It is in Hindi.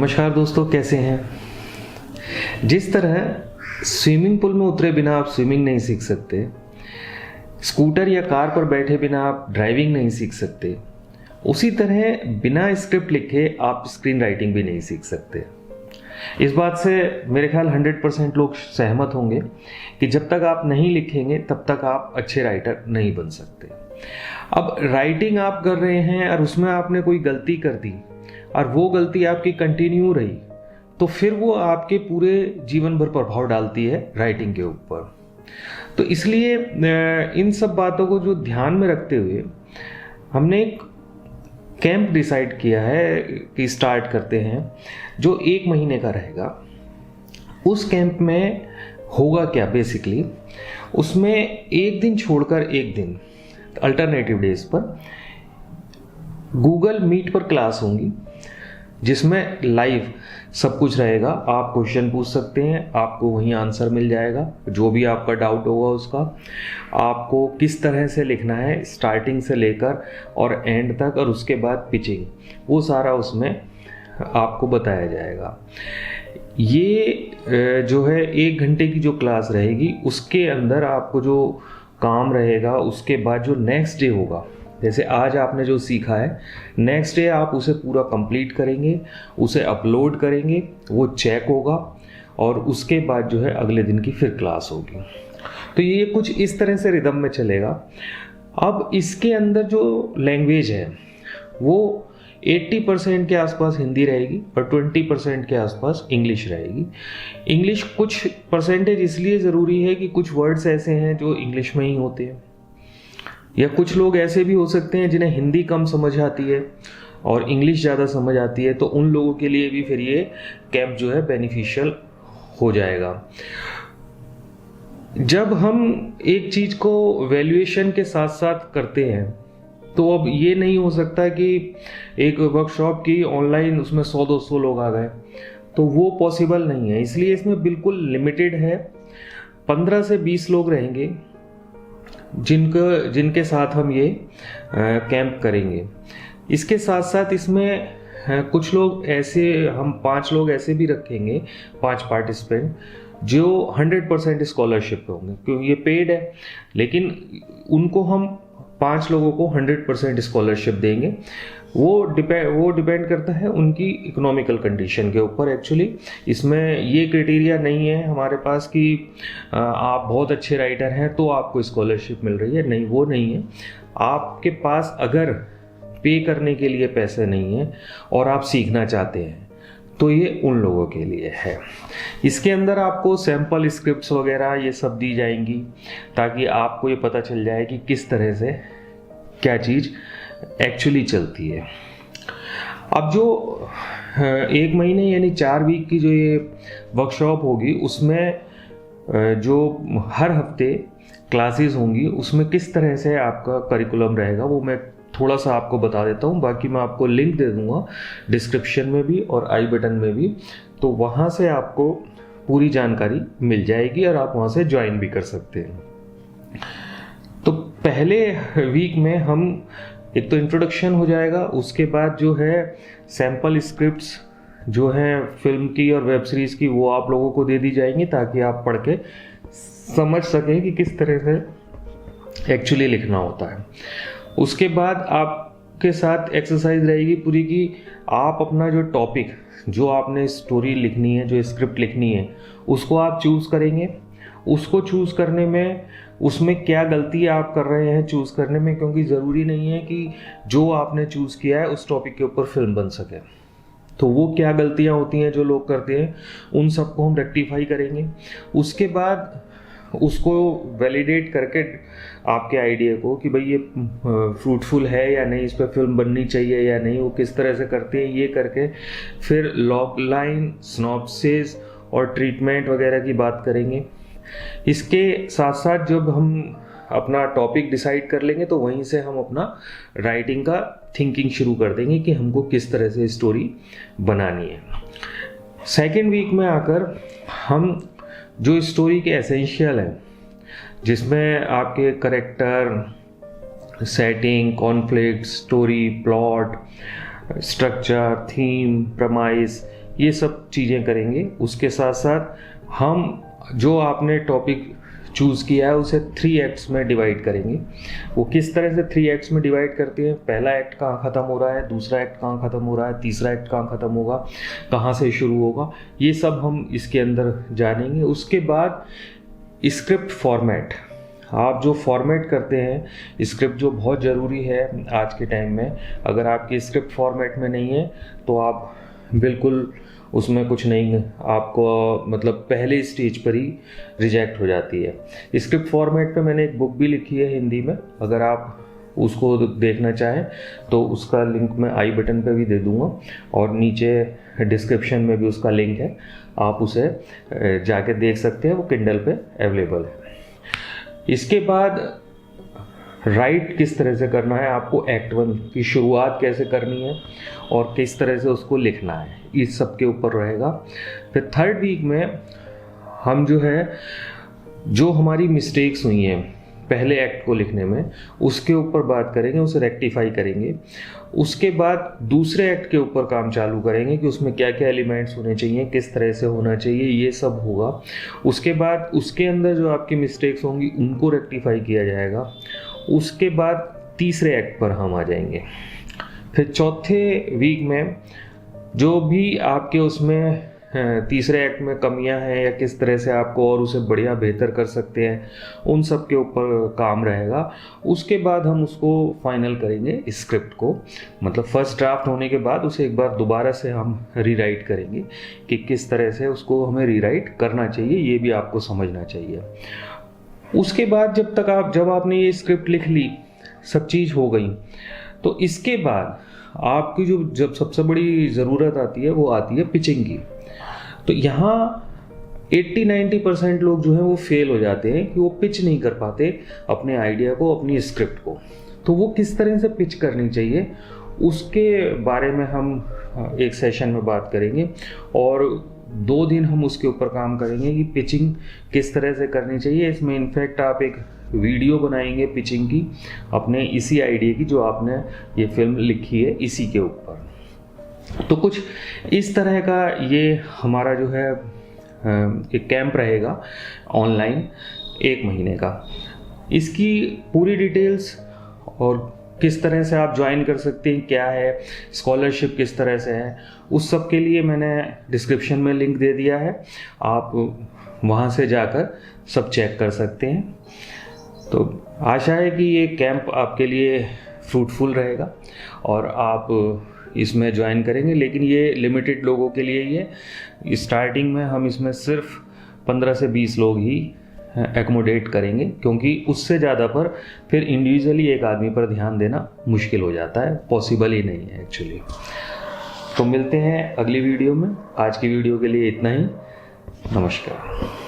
नमस्कार दोस्तों, कैसे हैं। जिस तरह स्विमिंग पूल में उतरे बिना आप स्विमिंग नहीं सीख सकते, स्कूटर या कार पर बैठे बिना आप ड्राइविंग नहीं सीख सकते, उसी तरह बिना स्क्रिप्ट लिखे आप स्क्रीन राइटिंग भी नहीं सीख सकते। इस बात से मेरे ख्याल 100% लोग सहमत होंगे कि जब तक आप नहीं लिखेंगे तब तक आप अच्छे राइटर नहीं बन सकते। अब राइटिंग आप कर रहे हैं और उसमें आपने कोई गलती कर दी और वो गलती आपकी कंटिन्यू रही, तो फिर वो आपके पूरे जीवन भर प्रभाव डालती है राइटिंग के ऊपर। तो इसलिए इन सब बातों को जो ध्यान में रखते हुए हमने एक कैंप डिसाइड किया है कि स्टार्ट करते हैं, जो 1 महीने का रहेगा। उस कैंप में होगा क्या, बेसिकली उसमें एक दिन छोड़कर एक दिन अल्टरनेटिव डेज पर गूगल मीट पर क्लास होंगी, जिसमें लाइव सब कुछ रहेगा। आप क्वेश्चन पूछ सकते हैं, आपको वहीं आंसर मिल जाएगा, जो भी आपका डाउट होगा उसका। आपको किस तरह से लिखना है स्टार्टिंग से लेकर और एंड तक, और उसके बाद पिचिंग, वो सारा उसमें आपको बताया जाएगा। ये जो है 1 घंटे की जो क्लास रहेगी, उसके अंदर आपको जो काम रहेगा, उसके बाद जो नेक्स्ट डे होगा, जैसे आज आपने जो सीखा है, नेक्स्ट डे आप उसे पूरा कंप्लीट करेंगे, उसे अपलोड करेंगे, वो चेक होगा और उसके बाद जो है अगले दिन की फिर क्लास होगी। तो ये कुछ इस तरह से रिदम में चलेगा। अब इसके अंदर जो लैंग्वेज है वो 80% के आसपास हिंदी रहेगी और 20% के आसपास इंग्लिश रहेगी। इंग्लिश कुछ परसेंटेज इसलिए ज़रूरी है कि कुछ वर्ड्स ऐसे हैं जो इंग्लिश में ही होते हैं, या कुछ लोग ऐसे भी हो सकते हैं जिन्हें हिंदी कम समझ आती है और इंग्लिश ज़्यादा समझ आती है, तो उन लोगों के लिए भी फिर ये कैंप जो है बेनिफिशियल हो जाएगा। जब हम एक चीज़ को वैल्यूएशन के साथ साथ करते हैं, तो अब ये नहीं हो सकता कि एक वर्कशॉप की ऑनलाइन उसमें 100-200 लोग आ गए, तो वो पॉसिबल नहीं है। इसलिए इसमें बिल्कुल लिमिटेड है, 15 से 20 लोग रहेंगे जिनके साथ हम ये कैंप करेंगे। इसके साथ साथ इसमें कुछ लोग ऐसे, हम 5 लोग ऐसे भी रखेंगे, 5 पार्टिसिपेंट जो 100% स्कॉलरशिप पे होंगे, क्योंकि ये पेड है, लेकिन उनको हम 5 लोगों को 100% स्कॉलरशिप देंगे। वो डिपेंड करता है उनकी इकोनॉमिकल कंडीशन के ऊपर। एक्चुअली इसमें ये क्राइटेरिया नहीं है हमारे पास कि आप बहुत अच्छे राइटर हैं तो आपको स्कॉलरशिप मिल रही है, नहीं, वो नहीं है। आपके पास अगर पे करने के लिए पैसे नहीं हैं और आप सीखना चाहते हैं, तो ये उन लोगों के लिए है। इसके अंदर आपको सैम्पल स्क्रिप्ट्स वगैरह ये सब दी जाएंगी, ताकि आपको ये पता चल जाए कि किस तरह से क्या चीज़ एक्चुअली चलती है। अब जो 1 महीने यानी 4 वीक की जो ये वर्कशॉप होगी, उसमें जो हर हफ्ते क्लासेस होंगी, उसमें किस तरह से आपका करिकुलम रहेगा वो मैं थोड़ा सा आपको बता देता हूँ। बाकी मैं आपको लिंक दे दूँगा डिस्क्रिप्शन में भी और आई बटन में भी, तो वहाँ से आपको पूरी जानकारी मिल जाएगी और आप वहाँ से ज्वाइन भी कर सकते हैं। तो पहले वीक में हम एक तो इंट्रोडक्शन हो जाएगा, उसके बाद जो है सैम्पल स्क्रिप्ट्स जो हैं फिल्म की और वेब सीरीज़ की, वो आप लोगों को दे दी जाएंगी, ताकि आप पढ़ के समझ सकें कि किस तरह से एक्चुअली लिखना होता है। उसके बाद आपके साथ एक्सरसाइज रहेगी पूरी की आप अपना जो टॉपिक, जो आपने स्टोरी लिखनी है, जो स्क्रिप्ट लिखनी है, उसको आप चूज़ करेंगे। उसको चूज़ करने में उसमें क्या गलती आप कर रहे हैं चूज़ करने में, क्योंकि ज़रूरी नहीं है कि जो आपने चूज़ किया है उस टॉपिक के ऊपर फिल्म बन सके। तो वो क्या गलतियां होती हैं जो लोग करते हैं, उन सबको हम रेक्टिफाई करेंगे। उसके बाद उसको वैलिडेट करके आपके आइडिया को कि भाई ये फ्रूटफुल है या नहीं, इस पर फिल्म बननी चाहिए या नहीं, वो किस तरह से करते हैं, ये करके फिर लॉग लाइन, सिनॉप्सिस और ट्रीटमेंट वगैरह की बात करेंगे। इसके साथ साथ जब हम अपना टॉपिक डिसाइड कर लेंगे, तो वहीं से हम अपना राइटिंग का थिंकिंग शुरू कर देंगे कि हमको किस तरह से स्टोरी बनानी है। सेकेंड वीक में आकर हम जो स्टोरी के एसेंशियल हैं, जिसमें आपके character, setting, conflict, story, plot, structure, theme, premise, ये सब चीज़ें करेंगे। उसके साथ साथ हम जो आपने टॉपिक चूज़ किया है उसे 3 एक्ट्स में डिवाइड करेंगे। वो किस तरह से 3 एक्ट्स में डिवाइड करते हैं, पहला एक्ट कहाँ ख़त्म हो रहा है, दूसरा एक्ट कहाँ ख़त्म हो रहा है, तीसरा एक्ट कहाँ ख़त्म होगा, कहाँ से शुरू होगा, ये सब हम इसके अंदर जानेंगे। उसके बाद स्क्रिप्ट फॉर्मेट, आप जो फॉर्मेट करते हैं स्क्रिप्ट, जो बहुत ज़रूरी है आज के टाइम में। अगर आपकी स्क्रिप्ट फॉर्मेट में नहीं है तो आप बिल्कुल उसमें कुछ नहीं, आपको मतलब पहले स्टेज पर ही रिजेक्ट हो जाती है। स्क्रिप्ट फॉर्मेट पे मैंने एक बुक भी लिखी है हिंदी में, अगर आप उसको देखना चाहें तो उसका लिंक मैं आई बटन पे भी दे दूंगा और नीचे डिस्क्रिप्शन में भी उसका लिंक है, आप उसे जाके देख सकते हैं, वो किंडल पे अवेलेबल है। इसके बाद राइट किस तरह से करना है, आपको एक्ट 1 की शुरुआत कैसे करनी है और किस तरह से उसको लिखना है, इस सब के ऊपर रहेगा। फिर 3rd वीक में हम जो हमारी मिस्टेक्स हुई हैं पहले एक्ट को लिखने में, उसके ऊपर बात करेंगे, उसे रेक्टिफाई करेंगे। उसके बाद दूसरे एक्ट के ऊपर काम चालू करेंगे कि उसमें क्या क्या एलिमेंट्स होने चाहिए, किस तरह से होना चाहिए, ये सब होगा। उसके बाद उसके अंदर जो आपकी मिस्टेक्स होंगी उनको रेक्टिफाई किया जाएगा। उसके बाद तीसरे एक्ट पर हम आ जाएंगे। फिर 4थे वीक में जो भी आपके उसमें तीसरे एक्ट में कमियां हैं या किस तरह से आपको और उसे बढ़िया बेहतर कर सकते हैं, उन सब के ऊपर काम रहेगा। उसके बाद हम उसको फाइनल करेंगे स्क्रिप्ट को, मतलब फर्स्ट ड्राफ्ट होने के बाद उसे एक बार दोबारा से हम रीराइट करेंगे कि किस तरह से उसको हमें रीराइट करना चाहिए, ये भी आपको समझना चाहिए। उसके बाद जब आपने ये स्क्रिप्ट लिख ली, सब चीज़ हो गई, तो इसके बाद आपकी जब सबसे बड़ी ज़रूरत आती है वो आती है पिचिंग की। तो यहाँ 80-90% लोग जो हैं वो फेल हो जाते हैं कि वो पिच नहीं कर पाते अपने आइडिया को, अपनी स्क्रिप्ट को। तो वो किस तरह से पिच करनी चाहिए उसके बारे में हम एक सेशन में बात करेंगे और 2 दिन हम उसके ऊपर काम करेंगे कि पिचिंग किस तरह से करनी चाहिए। इसमें इनफैक्ट आप एक वीडियो बनाएंगे पिचिंग की, अपने इसी आइडिया की जो आपने ये फिल्म लिखी है इसी के ऊपर। तो कुछ इस तरह का ये हमारा एक कैंप रहेगा ऑनलाइन 1 महीने का। इसकी पूरी डिटेल्स और किस तरह से आप ज्वाइन कर सकते हैं, क्या है स्कॉलरशिप, किस तरह से है, उस सब के लिए मैंने डिस्क्रिप्शन में लिंक दे दिया है, आप वहाँ से जाकर सब चेक कर सकते हैं। तो आशा है कि ये कैंप आपके लिए फ्रूटफुल रहेगा और आप इसमें ज्वाइन करेंगे, लेकिन ये लिमिटेड लोगों के लिए ही है। स्टार्टिंग में हम इसमें सिर्फ 15 से 20 लोग ही एकोमोडेट करेंगे, क्योंकि उससे ज़्यादा पर फिर इंडिविजुअली एक आदमी पर ध्यान देना मुश्किल हो जाता है, पॉसिबल ही नहीं है एक्चुअली। तो मिलते हैं अगली वीडियो में। आज की वीडियो के लिए इतना ही। नमस्कार।